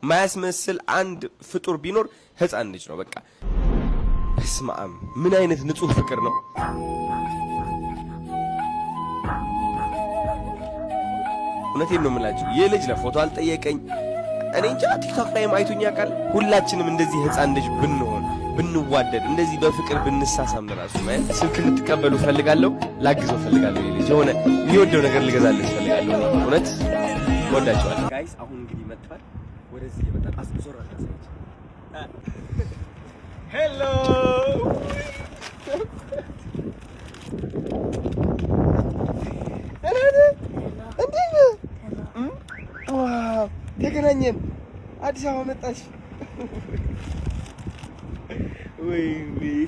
ማያስመስል አንድ ፍጡር ቢኖር ህፃን ልጅ ነው። በቃ እስማም ምን አይነት ንጹህ ፍቅር ነው። እውነቴን ነው የምላችሁ። የልጅ ለፎቶ አልጠየቀኝ። እኔ እንጃ ቲክቶክ ላይም አይቶኛ ቃል ሁላችንም እንደዚህ ህፃን ልጅ ብንሆን ብንዋደድ እንደዚህ በፍቅር ብንሳሳም ለራሱ ማለት ስልክ ልትቀበሉ ፈልጋለሁ፣ ላግዘው ፈልጋለሁ። ልጅ የሆነ የሚወደው ነገር ልገዛለት ፈልጋለሁ። እውነት ወዳቸዋለሁ። ጋይስ አሁን እንግዲህ መጥቷል። ወደዚህ የመጣ አስዞር አታሳይች። ሄሎ ተገናኘን። አዲስ አበባ መጣሽ ወይ?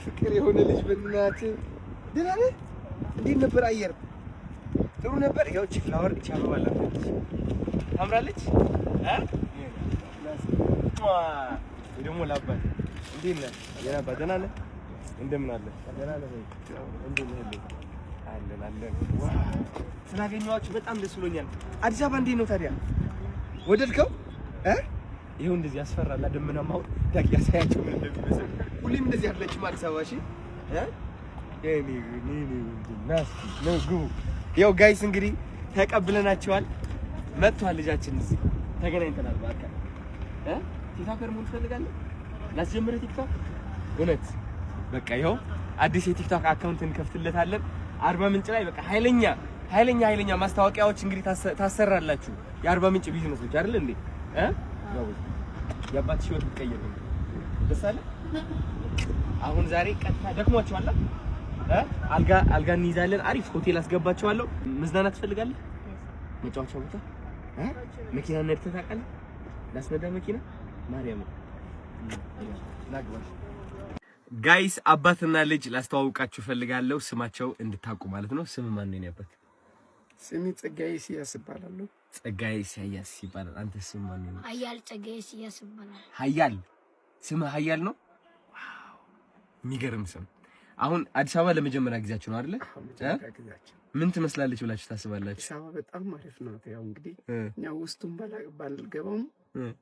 ፍቅር የሆነ ልጅ በእናትህ ደህና ነህ? እንዴት ነበር አየር? ጥሩ ነበር። ያው እቺ ፍላወር እቺ አበባ አለች ታምራለች። ደግሞ ላባት እንዴት ነህ? የናባ ደህና ነህ? እንደምን አለ? ደህና ነህ? እንዴት ነህ? አለን። ስላገኘኋችሁ በጣም ደስ ብሎኛል። አዲስ አበባ እንዴት ነው ታዲያ? ወደድከው? ይሄው እንደዚህ ያስፈራል። ደመናማው ዳግ ያሳያቸው ምን እንደሚመስል ሁሌም እንደዚህ አለችም አዲስ አበባ። እሺ ያው ጋይስ እንግዲህ ተቀብለናቸዋል። መጥቷል ልጃችን እዚህ ተገናኝተናል። በቃ ቲክቶከር መሆን ትፈልጋለህ? ላስጀምርህ ቲክቶክ? እውነት በቃ ይኸው አዲስ የቲክቶክ አካውንት እንከፍትለታለን። አርባ ምንጭ ላይ በቃ ኃይለኛ ማስታወቂያዎች እንግዲህ ታሰራላችሁ። የአርባ ምንጭ ቢዝነሶች አይደል እንዴ? ያው የአባትሽ ህይወት ሊቀየር ነው። ደስ አለ። አሁን ዛሬ ቀጥታ ደክሟቸዋል። አልጋ እንይዛለን። አሪፍ ሆቴል አስገባቸዋለሁ። መዝናናት ትፈልጋለህ? መጫወቻ ቦታ መኪና ነድተህ ታውቃለህ? ላስነዳ መኪና ማርያም ናግባሽ። ጋይስ አባትና ልጅ ላስተዋውቃችሁ ፈልጋለሁ። ስማቸው እንድታውቁ ማለት ነው። ስም ማን ነው ያባት? ስሜ ጸጋዬ ኢሳያስ ይባላል። ጸጋዬ ኢሳያስ ይባላል። አንተ ስም ማን ነው? ሀያል ጸጋዬ ኢሳያስ ይባላል። ሀያል ስም ሀያል ነው። ዋው የሚገርም ስም። አሁን አዲስ አበባ ለመጀመሪያ ጊዜያችሁ ነው አይደል? ምን ትመስላለች ብላችሁ ታስባላችሁ? አዲስ አበባ በጣም አሪፍ ነው። ያው እንግዲህ እኛ ውስጡን ባልገባም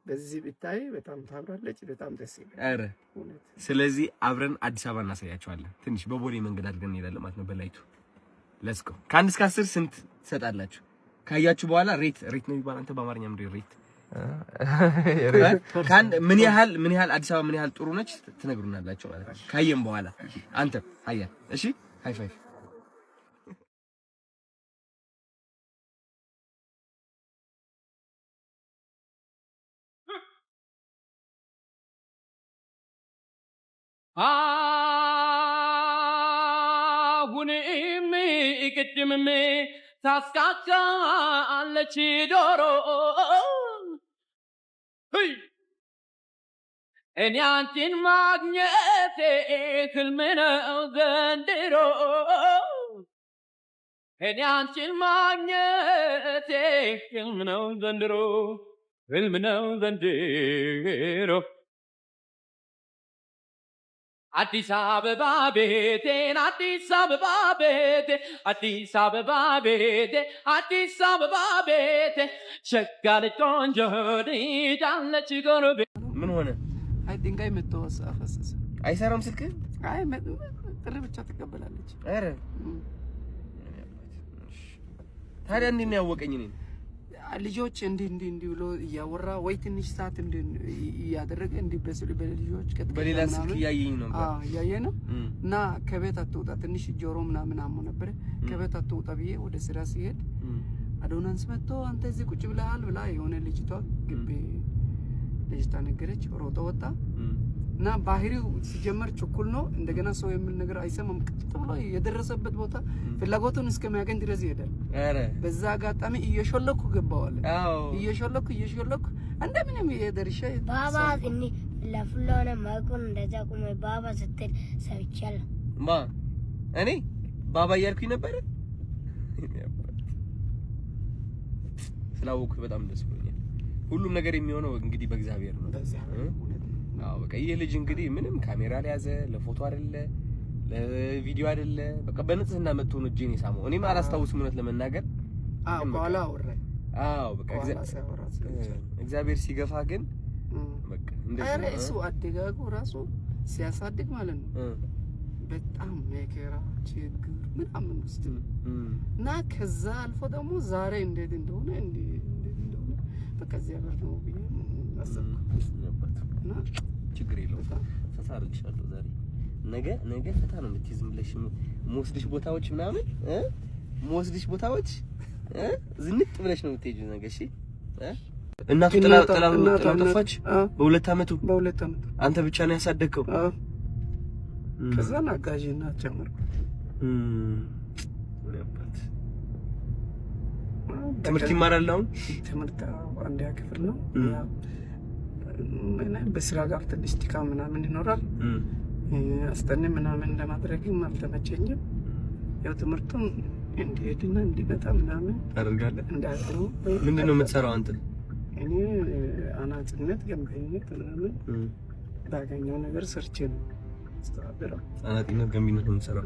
በዚህ ብታይ በጣም ታምራለች። በጣም ደስ ይላል። አረ ስለዚህ አብረን አዲስ አበባ እናሳያችኋለን። ትንሽ በቦሌ መንገድ አድርገን እንሄዳለን ማለት ነው። በላይቱ ሌትስ ጎ። ከ1 እስከ 10 ስንት ትሰጣላችሁ? ካያችሁ በኋላ ሬት ነው የሚባል አንተ በአማርኛ ምንድን ሬት ምን ያህል አዲስ አበባ ምን ያህል ጥሩ ነች ትነግሩናላችሁ ማለት ነው። ካየን በኋላ አንተ ሀያል እሺ፣ ሃይ ፋይቭ። አሁንም ቅድምም ታስካካለች ዶሮ እኔ አንቺን ማግኘቴ ህልም ነው ዘንድሮ እኔ አንቺን ማግኘቴ ህልም ነው ዘንድሮ አዲስ አበባ ቤቴን አዲስ አበባ ቤቴ ሸጋለች ቆንጆ ልጅ አለች ጎረቤት። ምን ሆነ? አይ ድንጋይ መተወስ አፈሰሰ። አይሰራም ስልክ? አይ ጥሪ ብቻ ትቀበላለች። አረ ታዲያ እንዴት ነው ያወቀኝ? እኔ ልጆች እንዲህ ብሎ እያወራ ወይ ትንሽ ሰዓት እያደረገ በስሉ በልጆች በሌላ ስልክ እያየኝ ነው። እያየ ነው እና ከቤት አትወጣ ትንሽ ጆሮ ምናምን አሞ ነበር። ከቤት አትወጣ ብዬ ወደ ስራ ሲሄድ አዶናንስ መጥቶ አንተ እዚህ ቁጭ ብለሃል ብላ የሆነ ልጅቷ ግቢ ልጅቷ ነገረች። ሮጦ ወጣ እና ባህሪው ሲጀመር ችኩል ነው። እንደገና ሰው የሚል ነገር አይሰማም። ቀጥ ብሎ የደረሰበት ቦታ ፍላጎቱን እስከሚያገኝ ድረስ ይሄዳል። አረ በዛ አጋጣሚ እየሾለኩ ገባዋል። እየሾለኩ እንደምንም የደርሻ ባባ እኒ ለፍሎነ ማቁን እንደዛ ቆመ ባባ ስትል ሰብቻለሁ። እኔ ባባ እያልኩኝ ነበር። ስላወኩ በጣም ደስ ብሎኛል። ሁሉም ነገር የሚሆነው እንግዲህ በእግዚአብሔር ነው። በቃ ይሄ ልጅ እንግዲህ ምንም ካሜራ ላይ ያዘ ለፎቶ አይደለ ለቪዲዮ አይደለ በቃ በንጽህና መጥቶ ነው እጄን የሳመው። እኔም አላስታውስም እውነት ለመናገር። በኋላ አወራ። በቃ እግዚአብሔር ሲገፋ ግን በቃ ኧረ እሱ አደጋጉ ራሱ ሲያሳድግ ማለት ነው በጣም መከራ ችግር ምናምን ውስጥ እና ከዛ አልፎ ደግሞ ዛሬ እንዴት እንደሆነ በቃ እግዚአብሔር ነው ብዬ አሰብኩ። እና ችግር የለውም ፈታ አድርግሻለሁ ዛሬ ነገ ፈታ ነው የምትይዝም ብለሽ የምወስድሽ ቦታዎች ምናምን የምወስድሽ ቦታዎች ዝንጥ ብለሽ ነው የምትሄጂው ነገ። እሺ እናቱ ጥላው ጠፋች በሁለት አመቱ አንተ ብቻ ነው ያሳደግከው? ከዛ አጋዥና ጨመርኩ። ትምህርት ይማራል አሁን? ትምህርት አንድ ክፍል ነው። በስራ ጋር ትንሽ ድካም ምናምን ይኖራል። አስጠኝ ምናምን ለማድረግም አልተመቸኝም። ያው ትምህርቱን እንዲሄድና እንዲመጣ ምናምን አደርጋለሁ። እንዳልከው ምንድን ነው የምትሰራው አንተ? እኔ አናጺነት፣ ገንበኝነት ምናምን ባገኘው ነገር ሰርቼ ነው አስተዳደረው። አናጺነት፣ ገንበኝነት ነው የምትሰራው?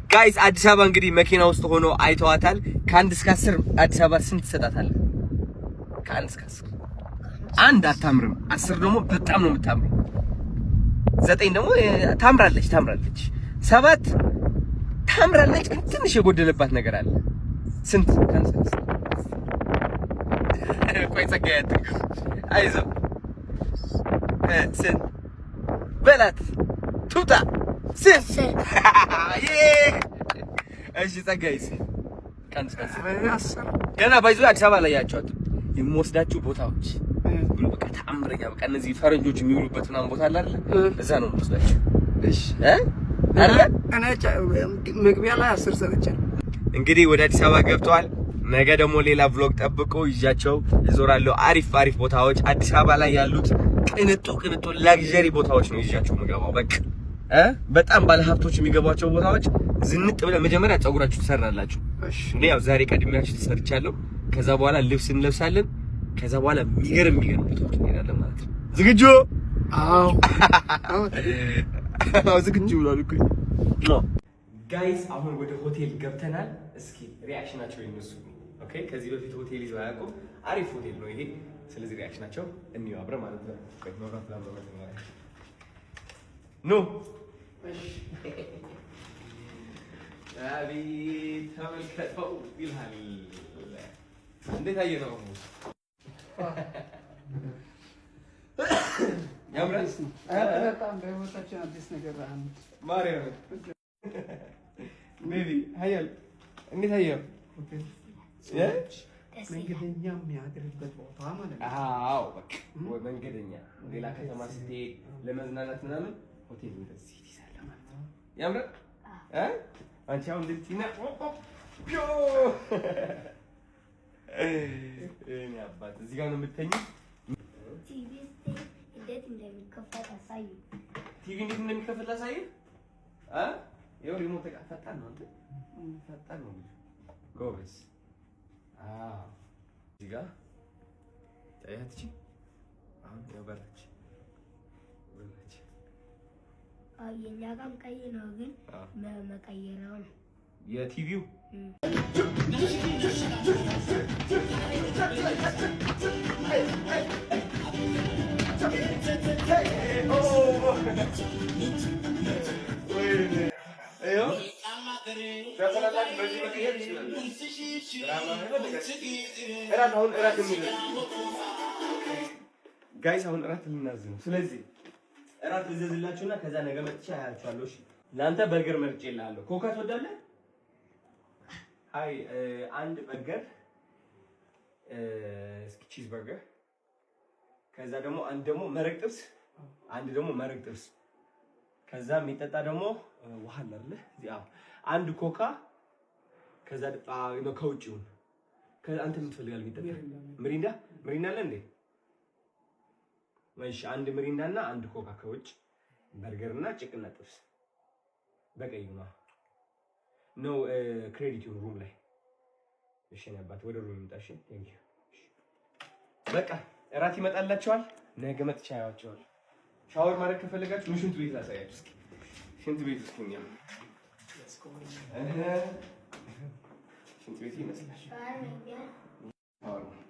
ጋይስ አዲስ አበባ እንግዲህ መኪና ውስጥ ሆኖ አይተዋታል። ከ1 እስከ 10 አዲስ አበባ ስንት ትሰጣታለህ? ከ1 እስከ 10 1 አታምርም፣ 10 ደግሞ በጣም ነው የምታምረው፣ 9 ደግሞ ታምራለች 7 ታምራለች ግን ትንሽ የጎደለባት ነገር አለ። ስንት? ቆይ ጸጋዬ አትንገር፣ አይዞህ ስንት በላት ቱታ ስንት? እሺ ጸጋዬስ? ገና ባይዞ አዲስ አበባ ላይ ያጫወት የምወስዳችሁ ቦታዎች ብሎ በቃ ተአምረኛ በቃ እነዚህ ፈረንጆች የሚውሉበት ምናምን ቦታ አለ አይደል? እዛ ነው የምወስዳችሁ። እሺ እኔ መግቢያ ላይ 10 ሰጥቻለሁ። እንግዲህ ወደ አዲስ አበባ ገብተዋል። ነገ ደግሞ ሌላ ቭሎግ ጠብቆ ይዣቸው እዞራለሁ። አሪፍ ቦታዎች አዲስ አበባ ላይ ያሉት ቅንጡ ላግዠሪ ቦታዎች ነው ይዣቸው የምገባው። በቃ በጣም ባለሀብቶች የሚገቧቸው ቦታዎች ዝንጥ ብለን መጀመሪያ ፀጉራችሁ ትሰራላችሁ። እኔ ያው ዛሬ ቀድሜያችሁ ተሰርቻለሁ። ከዛ በኋላ ልብስ እንለብሳለን። ከዛ በኋላ የሚገርም ቦታዎች እንሄዳለን ማለት ነው። ዝግጁ? አዎ ዝግጁ ብሏል እኮ ጋይስ። አሁን ወደ ሆቴል ገብተናል። እስኪ ሪአክሽናቸው ይነሱ። ኦኬ፣ ከዚህ በፊት ሆቴል ይዘው አያውቁም። አሪፍ ሆቴል ነው ይሄ። ስለዚህ ሪአክሽናቸው እንየው አብረን ማለት ነው። ቆይ መብራት ላምሮት ነው ኖ አቤት ተመልከተው ይልሃል። እንዴት አየነው? ያምራል። በጣም በህይወታችን አዲስ ነገር አለ። ማርያም ቤቢ ሀያል እንዴት አየው? መንገደኛ የሚያድርበት ቦታ ማለት ነው። አዎ በቃ መንገደኛ ሌላ ከተማ ስትሄድ ለመዝናናት ምናምን ሆቴል እንደዚህ ይሰራል ማለት ነው። ያምራል። አንቺ አሁን ልትይና ፒዮ እኔ አባት እዚህ ጋር ነው የምትተኛው። ቲቪ እንዴት እንደሚከፈት አሳይ። ቲቪ እንዴት እንደሚከፈት አሳይ። ይኸው ሪሞት ፈጣን ነው። አንተ ፈጣን ነው ጎበዝ። እዚህ ጋር ታያት እቺ አሁን ያበራች የኛ ጋርም ቀይ ነው ግን መቀየሪያው ነው የቲቪው። ጋይስ አሁን እራት ልናዝ ነው። ስለዚህ እራት ልዘዝላችሁና ከዛ ነገ መጥቼ አያችኋለሁ። እሺ ለአንተ በርገር መርጬልሃለሁ። ኮካ ትወዳለህ? አይ አንድ በርገር እስኪ ቺዝ በርገር፣ ከዛ ደግሞ አንድ ደግሞ መረቅ ጥብስ፣ አንድ ደግሞ መረቅ ጥብስ፣ ከዛ የሚጠጣ ደግሞ ውሃ አለ አይደል? ያው አንድ ኮካ፣ ከዛ ነው ከውጪው። ከዛ አንተ ምን ትፈልጋለህ? የሚጠጣ ምሪንዳ አለ እንዴ? እሺ አንድ ምሪንዳ እና አንድ ኮካ ከውጭ፣ በርገር እና ጭቅና ጥብስ በቀይ ነው ክሬዲት ይሁን ሩም ላይ። እሺ ነባት ወደ ሩም ይምጣ። እሺ ቴንክ ዩ። በቃ እራት ይመጣላችኋል። ነገ መጥቻ ያያችኋል። ሻወር ማድረግ ከፈለጋችሁ ሽንት ቤት ላሳያችሁ። እስኪ ሽንት ቤት እስኪ ነው ሽንት ቤት ይመስላል።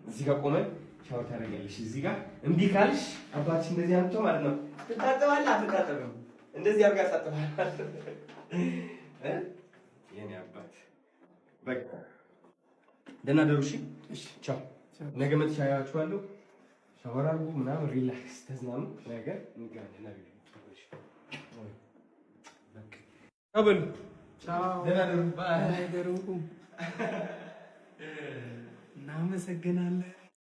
እዚህ ጋር ቆመን ሻወር ታደርጊያለሽ እዚህ ጋር። እምቢ ካልሽ አባትሽ እንደዚህ አምጥቶ ማለት ነው ትታጠባለህ። አትታጠብም? እንደዚህ አድርጋ ታጠባለህ የኔ አባት። በቃ ደህና ደሩ። እሺ ቻው። ነገ መጥቼ አያችኋለሁ። ሻወር አድርጉ ምናምን ሪላክስ ተዝናኑ። ነገ እንገናኛለን። ቻው በሉ። ደህና ደሩ። ባይ። እናመሰግናለን።